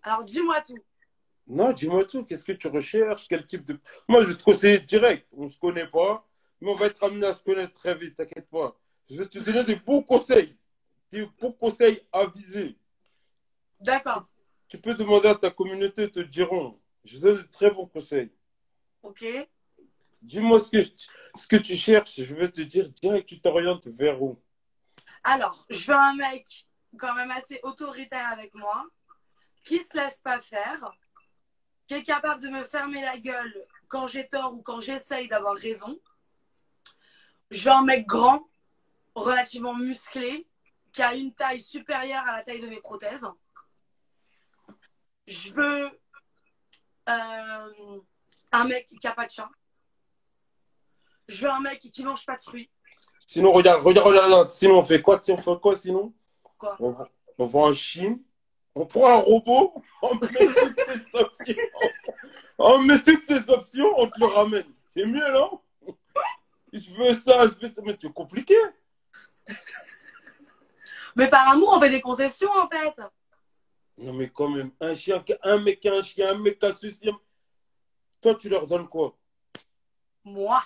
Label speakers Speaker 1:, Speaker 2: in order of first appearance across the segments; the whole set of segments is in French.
Speaker 1: Alors, dis-moi tout.
Speaker 2: Non, dis-moi tout, qu'est-ce que tu recherches? Quel type de... Moi, je vais te conseiller direct. On ne se connaît pas, mais on va être amené à se connaître très vite, t'inquiète pas. Je vais te donner des bons conseils avisés.
Speaker 1: D'accord.
Speaker 2: Tu peux demander à ta communauté, ils te diront. Je donne de très bons conseils.
Speaker 1: Ok.
Speaker 2: Dis-moi ce que tu cherches, je vais te dire direct, tu t'orientes vers où?
Speaker 1: Alors, je veux un mec quand même assez autoritaire avec moi, qui se laisse pas faire, qui est capable de me fermer la gueule quand j'ai tort ou quand j'essaye d'avoir raison. Je veux un mec grand, relativement musclé, qui a une taille supérieure à la taille de mes prothèses. Je veux un mec qui a pas de chat. Je veux un mec qui mange pas de fruits.
Speaker 2: Sinon, regarde. Sinon, on fait quoi? On fait quoi sinon?
Speaker 1: Quoi.
Speaker 2: On va en Chine, on prend un robot, on met toutes ces options, on met toutes ces options, on te le ramène. C'est mieux, non? Je veux ça, mais c'est compliqué.
Speaker 1: Mais par amour, on fait des concessions en fait.
Speaker 2: Non, mais quand même, un mec qui a un chien, un mec qui a ceci. Toi, tu leur donnes quoi?
Speaker 1: Moi.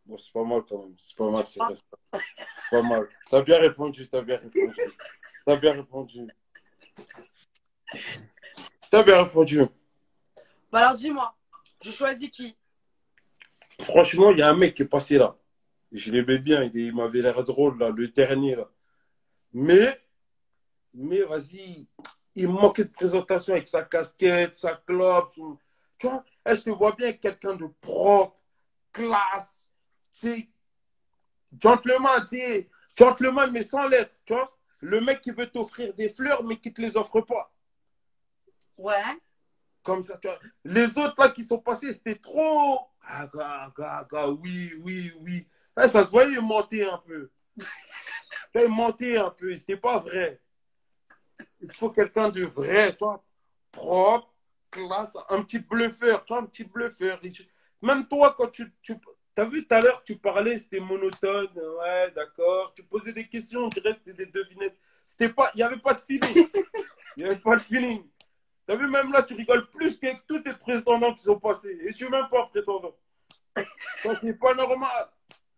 Speaker 2: Bon, c'est pas mal quand même. C'est pas mal, c'est vrai. C'est pas mal. T'as bien répondu, t'as bien répondu. T'as bien répondu. T'as bien répondu.
Speaker 1: Bah alors dis-moi, je choisis qui?
Speaker 2: Franchement, il y a un mec qui est passé là. Je l'aimais bien, il m'avait l'air drôle là, le dernier là. Mais, mais vas-y, il manquait de présentation avec sa casquette, sa clope. Tu vois, est-ce que tu vois bien quelqu'un de propre, classe, tu sais, gentleman, tu sais, gentleman mais sans lettres, tu vois. Le mec qui veut t'offrir des fleurs mais qui te les offre pas.
Speaker 1: Ouais.
Speaker 2: Comme ça, tu vois. Les autres là qui sont passés, c'était trop. Oui, oui, oui. Ouais, ça se voyait, il mentait un peu. Il mentait un peu, c'était pas vrai. Il faut quelqu'un de vrai, toi, propre, classe, un petit bluffeur, tu vois, un petit bluffeur. Même toi, quand tu as vu tout à l'heure, tu parlais, c'était monotone, ouais, d'accord. Tu posais des questions, on dirait que c'était des devinettes. C'était pas, il n'y avait pas de feeling. Il n'y avait pas de feeling. T'as vu, même là, tu rigoles plus qu'avec tous tes prétendants qui sont passés. Et je suis même pas prétendant. Ça, c'est pas normal.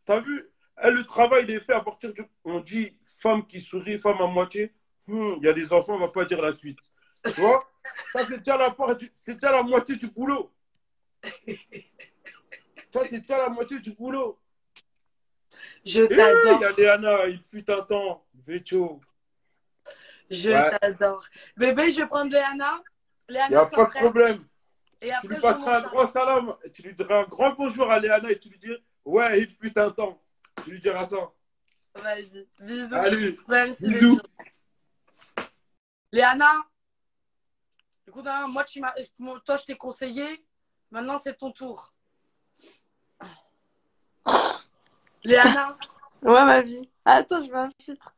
Speaker 2: T'as vu, le travail, il est fait à partir du. On dit femme qui sourit, femme à moitié. Il y a des enfants, on va pas dire la suite. Tu vois? Ça, c'est déjà c'est déjà la moitié du boulot. Ça, c'est déjà la moitié du boulot.
Speaker 1: Je
Speaker 2: Et il y a
Speaker 1: t'adore.
Speaker 2: Léana, il fut un temps. Vécho.
Speaker 1: Je
Speaker 2: Ouais,
Speaker 1: t'adore. Bébé, je vais prendre Léana.
Speaker 2: il n'y
Speaker 1: Léana,
Speaker 2: a
Speaker 1: sois
Speaker 2: pas de
Speaker 1: prête.
Speaker 2: problème.
Speaker 1: Et
Speaker 2: Tu lui
Speaker 1: après, je veux mon
Speaker 2: passeras un
Speaker 1: chat.
Speaker 2: grand salam. Tu lui diras un grand bonjour à Léana et tu lui diras ouais, il fut un temps. Tu lui diras ça.
Speaker 1: Vas-y. Bisous.
Speaker 2: Allez,
Speaker 1: Merci, bébé.
Speaker 2: bisous.
Speaker 1: Léana, écoute, hein, toi, je t'ai conseillé. Maintenant, c'est ton tour. Léana,
Speaker 3: Ouais, ma vie. Attends, je mets un filtre.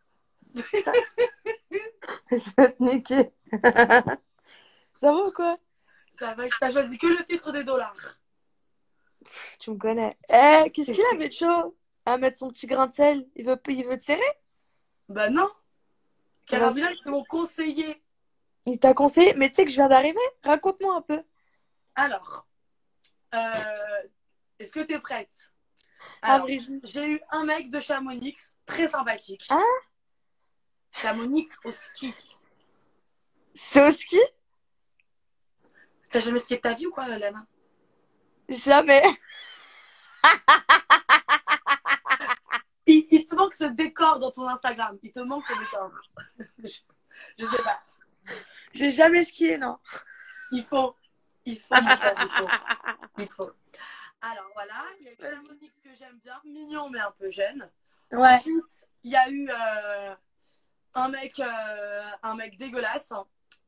Speaker 3: Je vais te niquer. Ça va ou quoi?
Speaker 1: ça va. T'as choisi que le filtre des dollars.
Speaker 3: Tu me connais. Eh, qu'est-ce qu'il avait de chaud à mettre son petit grain de sel? Il veut te serrer?
Speaker 1: Bah non. Carabina,
Speaker 3: Vas-y.
Speaker 1: c'est mon conseiller.
Speaker 3: Il t'a conseillé. Mais tu sais que je viens d'arriver? Raconte-moi un peu.
Speaker 1: Alors, est-ce que t'es prête?
Speaker 3: À
Speaker 1: Alors,
Speaker 3: vrai dire.
Speaker 1: j'ai eu un mec de Chamonix, très sympathique.
Speaker 3: Hein?
Speaker 1: Chamonix au ski.
Speaker 3: C'est au ski?
Speaker 1: T'as jamais skié de ta vie ou quoi, Lana?
Speaker 3: Jamais.
Speaker 1: Il te manque ce décor dans ton Instagram. Il te manque ce décor. je, je sais pas.
Speaker 3: J'ai jamais skié, non.
Speaker 1: Il faut. Il faut, mon frère, il faut. Il faut. Alors voilà, il y a eu Chamonix que j'aime bien, mignon mais un peu jeune.
Speaker 3: Ouais.
Speaker 1: Ensuite, il y a eu un mec dégueulasse.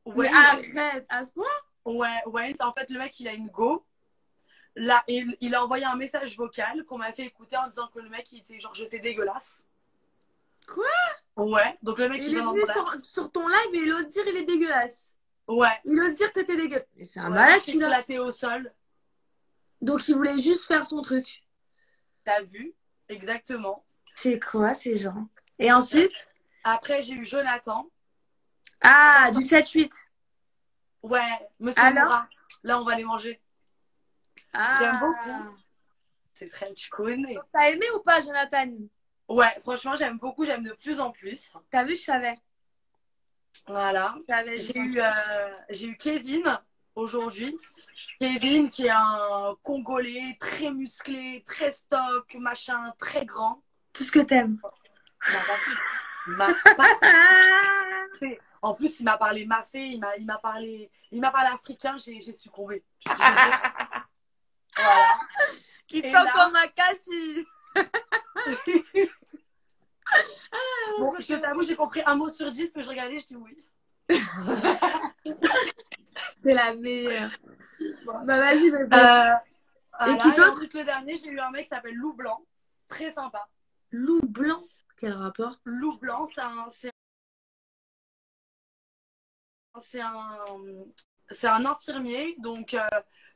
Speaker 3: Mais
Speaker 1: Wayne.
Speaker 3: arrête, à ce point?
Speaker 1: Ouais, Wayne, en fait, le mec, il a une go. Là, il a envoyé un message vocal qu'on m'a fait écouter en disant que le mec, il était genre jeté dégueulasse.
Speaker 3: Quoi?
Speaker 1: Ouais, donc le mec,
Speaker 3: Et
Speaker 1: il
Speaker 3: il est
Speaker 1: vient dans
Speaker 3: venu
Speaker 1: mon live.
Speaker 3: sur ton live et il ose dire il est dégueulasse.
Speaker 1: Ouais,
Speaker 3: Il ose dire que t'es dégueulasse. Mais c'est un
Speaker 1: ouais, il
Speaker 3: malade
Speaker 1: s'est
Speaker 3: celui-là.
Speaker 1: éclaté au sol.
Speaker 3: Donc il voulait juste faire son truc.
Speaker 1: T'as vu? Exactement.
Speaker 3: C'est quoi ces gens? Et ensuite?
Speaker 1: Après, j'ai eu Jonathan.
Speaker 3: Ah, du 7-8.
Speaker 1: Ouais, Monsieur
Speaker 3: Alors?
Speaker 1: Moura. Là, on va les manger.
Speaker 3: Ah.
Speaker 1: J'aime beaucoup. C'est très, tu connais.
Speaker 3: T'as aimé ou pas, Jonathan?
Speaker 1: Ouais, franchement, j'aime beaucoup, j'aime de plus en plus.
Speaker 3: T'as vu, je savais.
Speaker 1: Voilà.
Speaker 3: Je savais,
Speaker 1: J'ai eu Kevin aujourd'hui. Kevin qui est un Congolais très musclé, très stock, machin, très grand.
Speaker 3: tout ce que t'aimes.
Speaker 1: Ma parfait. En plus, il m'a parlé mafé, il m'a parlé africain, j'ai succombé. Voilà.
Speaker 3: Qui
Speaker 1: Et
Speaker 3: toque
Speaker 1: là-
Speaker 3: en Akassi.
Speaker 1: Bon, je t'avoue, j'ai compris un mot sur 10, mais je regardais, je dis oui.
Speaker 3: C'est la meilleure. Bah vas-y, bébé.
Speaker 1: Voilà.
Speaker 3: qui
Speaker 1: Et
Speaker 3: d'autre?
Speaker 1: ensuite, le dernier, j'ai eu un mec qui s'appelle Lou Blanc. Très sympa.
Speaker 3: Loup blanc. Quel rapport?
Speaker 1: Lou Blanc, c'est un infirmier. Donc,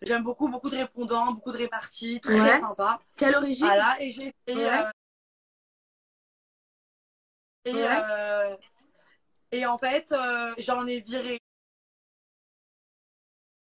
Speaker 1: j'aime beaucoup, beaucoup de répondants, beaucoup de réparties. Très
Speaker 3: Ouais.
Speaker 1: sympa.
Speaker 3: Quelle origine?
Speaker 1: Voilà. Et j'ai fait.
Speaker 3: Ouais.
Speaker 1: Et,
Speaker 3: Ouais.
Speaker 1: et en fait, j'en ai viré